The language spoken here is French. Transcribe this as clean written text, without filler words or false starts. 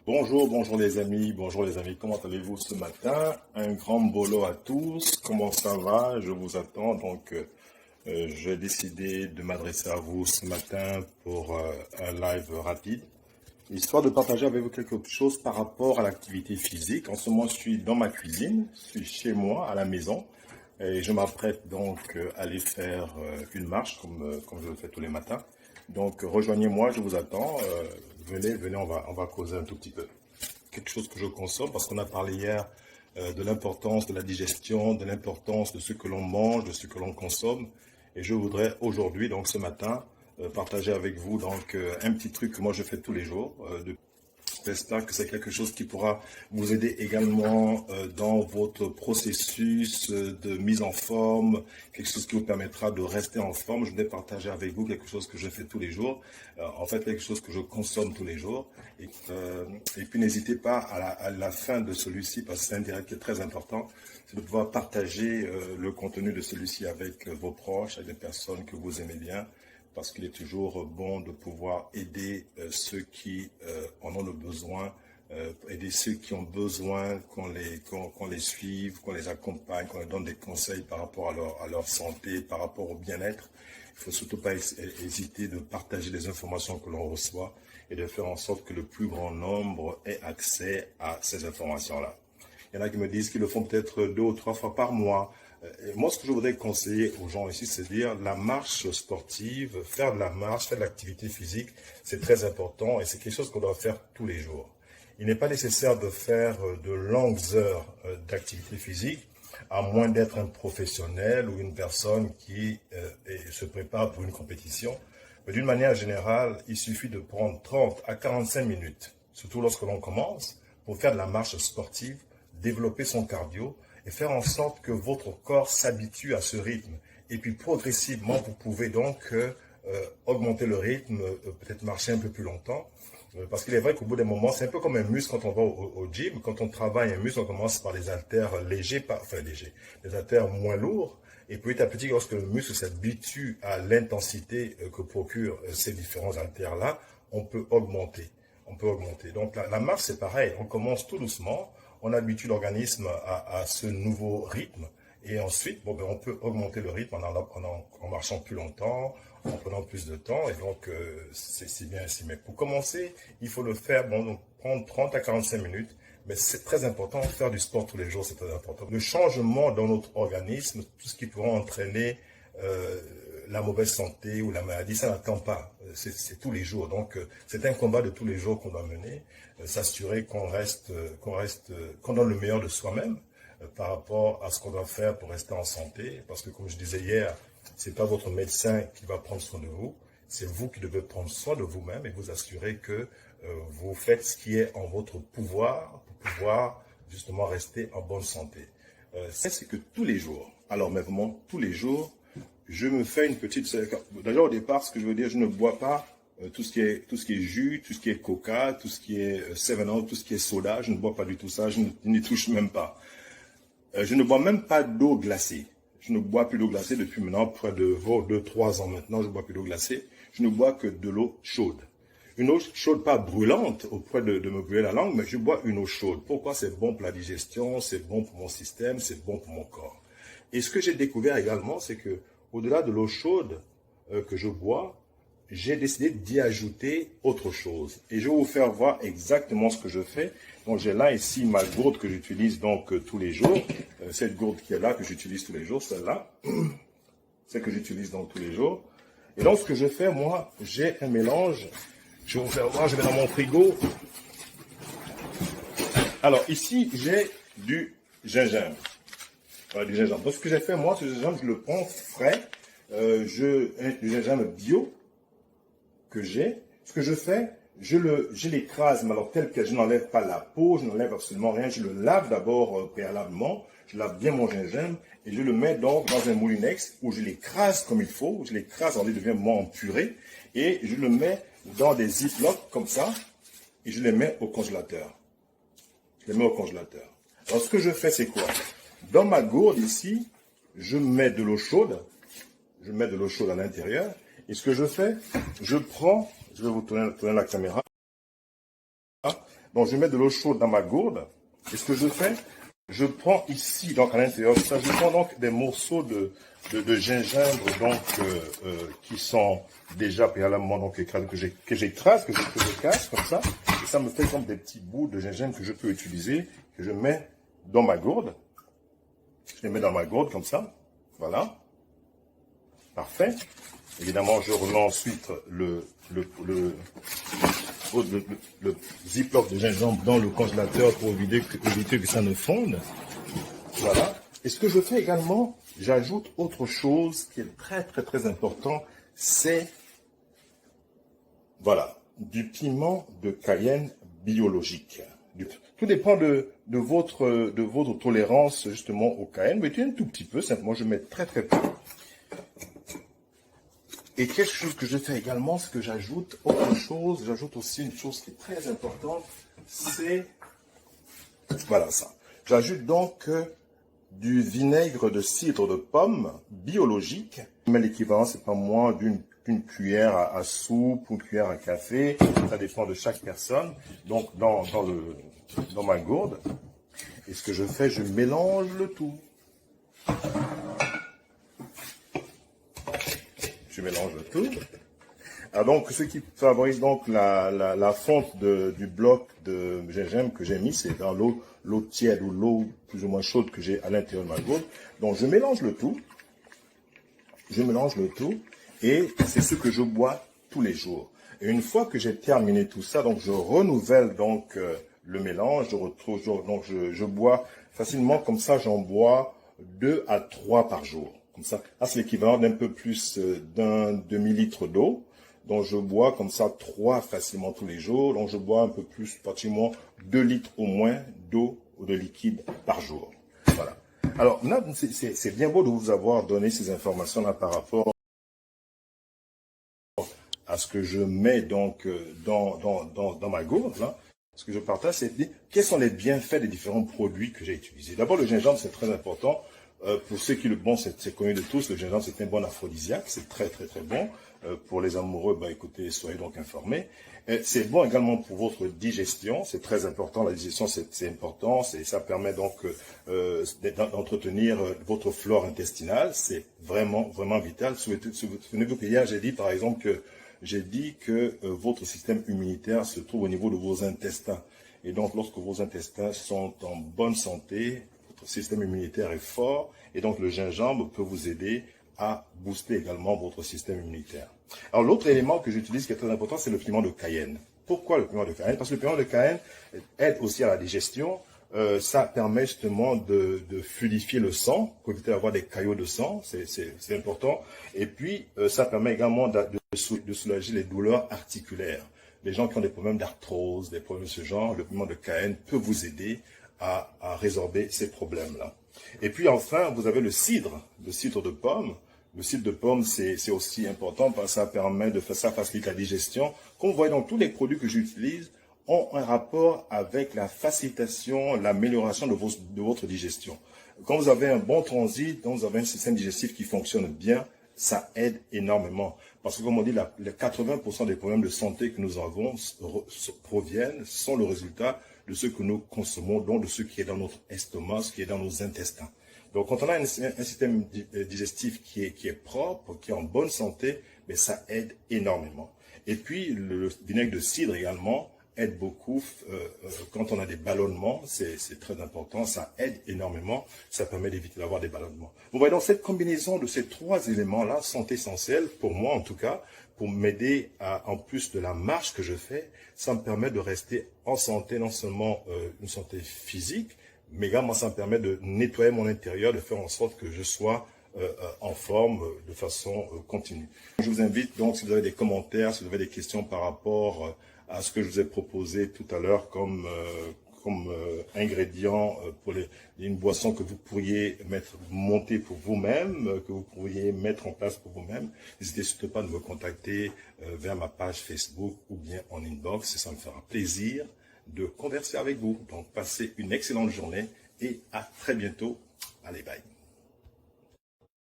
Bonjour les amis, comment allez-vous ce matin? Un grand bolo à tous, comment ça va? Je vous attends, j'ai décidé de m'adresser à vous ce matin pour un live rapide, histoire de partager avec vous quelque chose par rapport à l'activité physique. En ce moment, je suis dans ma cuisine, je suis chez moi, à la maison, et je m'apprête à aller faire une marche comme je le fais tous les matins. Donc, rejoignez-moi, je vous attends. Venez, on va causer un tout petit peu. Quelque chose que je consomme, parce qu'on a parlé hier de l'importance de la digestion, de l'importance de ce que l'on mange, de ce que l'on consomme. Et je voudrais aujourd'hui, donc ce matin, partager avec vous un petit truc que moi je fais tous les jours. J'espère que c'est quelque chose qui pourra vous aider également dans votre processus de mise en forme, quelque chose qui vous permettra de rester en forme. Je voudrais partager avec vous quelque chose que je fais tous les jours, en fait quelque chose que je consomme tous les jours. Et puis n'hésitez pas à la fin de celui-ci, parce que c'est un direct qui est très important, c'est de pouvoir partager le contenu de celui-ci avec vos proches, avec des personnes que vous aimez bien, parce qu'il est toujours bon de pouvoir aider ceux qui en ont le besoin, aider ceux qui ont besoin qu'on les suive, qu'on les accompagne, qu'on leur donne des conseils par rapport à leur santé, par rapport au bien-être. Il ne faut surtout pas hésiter de partager les informations que l'on reçoit et de faire en sorte que le plus grand nombre ait accès à ces informations-là. Il y en a qui me disent qu'ils le font peut-être 2 ou 3 fois par mois. Et moi, ce que je voudrais conseiller aux gens ici, c'est de dire la marche sportive, faire de la marche, faire de l'activité physique, c'est très important et c'est quelque chose qu'on doit faire tous les jours. Il n'est pas nécessaire de faire de longues heures d'activité physique, à moins d'être un professionnel ou une personne qui se prépare pour une compétition. Mais d'une manière générale, il suffit de prendre 30 à 45 minutes, surtout lorsque l'on commence, pour faire de la marche sportive, développer son cardio, et faire en sorte que votre corps s'habitue à ce rythme. Et puis progressivement, vous pouvez donc augmenter le rythme, peut-être marcher un peu plus longtemps. Parce qu'il est vrai qu'au bout d'un moment, c'est un peu comme un muscle quand on va au gym. Quand on travaille un muscle, on commence par des haltères légers, des haltères moins lourds. Et petit à petit, lorsque le muscle s'habitue à l'intensité que procurent ces différents haltères-là, on peut augmenter. Donc la marche, c'est pareil. On commence tout doucement. On habitue l'organisme à ce nouveau rythme et ensuite, on peut augmenter le rythme en marchant plus longtemps, en prenant plus de temps et donc c'est bien ainsi. Mais pour commencer, il faut le faire, donc prendre 30 à 45 minutes, mais c'est très important, faire du sport tous les jours, c'est très important. Le changement dans notre organisme, tout ce qui pourrait entraîner la mauvaise santé ou la maladie, ça n'attend pas. C'est tous les jours. Donc, c'est un combat de tous les jours qu'on doit mener. S'assurer qu'on donne le meilleur de soi-même par rapport à ce qu'on doit faire pour rester en santé. Parce que, comme je disais hier, c'est pas votre médecin qui va prendre soin de vous. C'est vous qui devez prendre soin de vous-même et vous assurer que vous faites ce qui est en votre pouvoir pour pouvoir justement rester en bonne santé. C'est que tous les jours, alors mais vraiment tous les jours, je me fais une petite... D'ailleurs, au départ, ce que je veux dire, je ne bois pas tout ce qui est jus, tout ce qui est coca, tout ce qui est 7-Up, tout ce qui est soda. Je ne bois pas du tout ça, je n'y touche même pas. Je ne bois même pas d'eau glacée. Je ne bois plus d'eau glacée depuis maintenant près de 2-3 ans maintenant. Je ne bois plus d'eau glacée. Je ne bois que de l'eau chaude. Une eau chaude, pas brûlante, au point de me brûler la langue, mais je bois une eau chaude. Pourquoi? C'est bon pour la digestion, c'est bon pour mon système, c'est bon pour mon corps. Et ce que j'ai découvert également, c'est que au-delà de l'eau chaude que je bois, j'ai décidé d'y ajouter autre chose. Et je vais vous faire voir exactement ce que je fais. Donc j'ai là ici ma gourde que j'utilise tous les jours. Cette gourde qui est là, que j'utilise tous les jours, celle-là. Celle que j'utilise donc tous les jours. Et donc ce que je fais, moi, j'ai un mélange. Je vais vous faire voir, je vais dans mon frigo. Alors ici, j'ai du gingembre. Du gingembre. Donc ce que j'ai fait, moi, ce gingembre, je le prends frais. Du gingembre bio que j'ai. Ce que je fais, je l'écrase, mais alors tel que je n'enlève pas la peau, je n'enlève absolument rien. Je le lave d'abord préalablement. Je lave bien mon gingembre et je le mets donc dans un moulinex où je l'écrase comme il faut. Je l'écrase, il devient vraiment en purée. Et je le mets dans des ziplocs comme ça et je les mets au congélateur. Je les mets au congélateur. Alors ce que je fais, c'est quoi? Dans ma gourde ici, je mets de l'eau chaude. Je mets de l'eau chaude à l'intérieur. Et ce que je fais, je vais vous tourner la caméra. Donc, je mets de l'eau chaude dans ma gourde. Et ce que je fais, je prends ici, donc à l'intérieur de ça, je prends donc des morceaux de gingembre donc qui sont déjà préalablement donc que j'écrase, que je casse comme ça. Et ça me fait comme des petits bouts de gingembre que je peux utiliser, que je mets dans ma gourde. Je les mets dans ma gourde comme ça. Voilà. Parfait. Évidemment, je remets ensuite le ziploc de gingembre dans le congélateur pour éviter que ça ne fonde. Voilà. Et ce que je fais également, j'ajoute autre chose qui est très très très important, c'est voilà, du piment de Cayenne biologique. Tout dépend de votre tolérance justement au Cayenne, mais un tout petit peu, simplement je mets très très peu. Et quelque chose que je fais également, c'est que j'ajoute autre chose, j'ajoute aussi une chose qui est très importante, c'est, voilà ça. J'ajoute donc du vinaigre de cidre de pomme biologique. Mais l'équivalent, c'est pas moins d'une cuillère à soupe ou une cuillère à café, ça dépend de chaque personne. Donc dans ma gourde, et ce que je fais, je mélange le tout. Je mélange le tout. Alors donc, ce qui favorise donc la fonte du bloc de gingembre que j'ai mis, c'est dans l'eau tiède ou l'eau plus ou moins chaude que j'ai à l'intérieur de ma gourde. Donc, je mélange le tout. Je mélange le tout et c'est ce que je bois tous les jours. Et une fois que j'ai terminé tout ça, donc je renouvelle donc le mélange. Je bois facilement comme ça, j'en bois 2 à 3 par jour. Comme ça, là, c'est l'équivalent d'un peu plus d'un demi-litre d'eau. Donc, je bois comme ça 3 facilement tous les jours. Donc, je bois un peu plus, pratiquement 2 litres au moins d'eau ou de liquide par jour. Voilà. Alors, c'est bien beau de vous avoir donné ces informations-là par rapport à ce que je mets donc dans ma gourde. Là. Ce que je partage, c'est quels sont les bienfaits des différents produits que j'ai utilisés. D'abord, le gingembre, c'est très important. Pour ceux qui le bon, c'est connu de tous, le gingembre c'est un bon aphrodisiaque, c'est très très très bon. Pour les amoureux, écoutez, soyez donc informés. C'est bon également pour votre digestion, c'est très important, la digestion c'est important, ça permet donc d'entretenir votre flore intestinale, c'est vraiment vraiment vital. Souvenez-vous que hier j'ai dit par exemple que votre système immunitaire se trouve au niveau de vos intestins. Et donc lorsque vos intestins sont en bonne santé, votre système immunitaire est fort et donc le gingembre peut vous aider à booster également votre système immunitaire. Alors l'autre élément que j'utilise qui est très important, c'est le piment de Cayenne. Pourquoi le piment de Cayenne? Parce que le piment de Cayenne aide aussi à la digestion. Ça permet justement de fluidifier le sang, pour éviter d'avoir des caillots de sang, c'est important. Et puis ça permet également de soulager les douleurs articulaires. Les gens qui ont des problèmes d'arthrose, des problèmes de ce genre, le piment de Cayenne peut vous aider à résorber ces problèmes-là. Et puis enfin, vous avez le cidre de pomme. Le cidre de pomme, c'est aussi important parce que ça facilite la digestion. Comme vous voyez, donc tous les produits que j'utilise ont un rapport avec la facilitation, l'amélioration de votre digestion. Quand vous avez un bon transit, quand vous avez un système digestif qui fonctionne bien, ça aide énormément. Parce que comme on dit, les 80% des problèmes de santé que nous avons sont le résultat de ce que nous consommons, donc de ce qui est dans notre estomac, ce qui est dans nos intestins. Donc, quand on a un système digestif qui est propre, qui est en bonne santé, mais ça aide énormément. Et puis, le vinaigre de cidre également aide beaucoup quand on a des ballonnements, c'est très important, ça aide énormément, ça permet d'éviter d'avoir des ballonnements. Vous voyez, donc cette combinaison de ces 3 éléments-là sont essentiels, pour moi en tout cas, pour m'aider en plus de la marche que je fais, ça me permet de rester en santé, non seulement une santé physique, mais également ça me permet de nettoyer mon intérieur, de faire en sorte que je sois en forme de façon continue. Je vous invite donc, si vous avez des commentaires, si vous avez des questions par rapport à ce que je vous ai proposé tout à l'heure comme ingrédient pour une boisson que vous pourriez monter pour vous-même, que vous pourriez mettre en place pour vous-même, n'hésitez surtout pas à me contacter vers ma page Facebook ou bien en inbox, et ça me fera plaisir de converser avec vous. Donc, passez une excellente journée et à très bientôt. Allez, bye.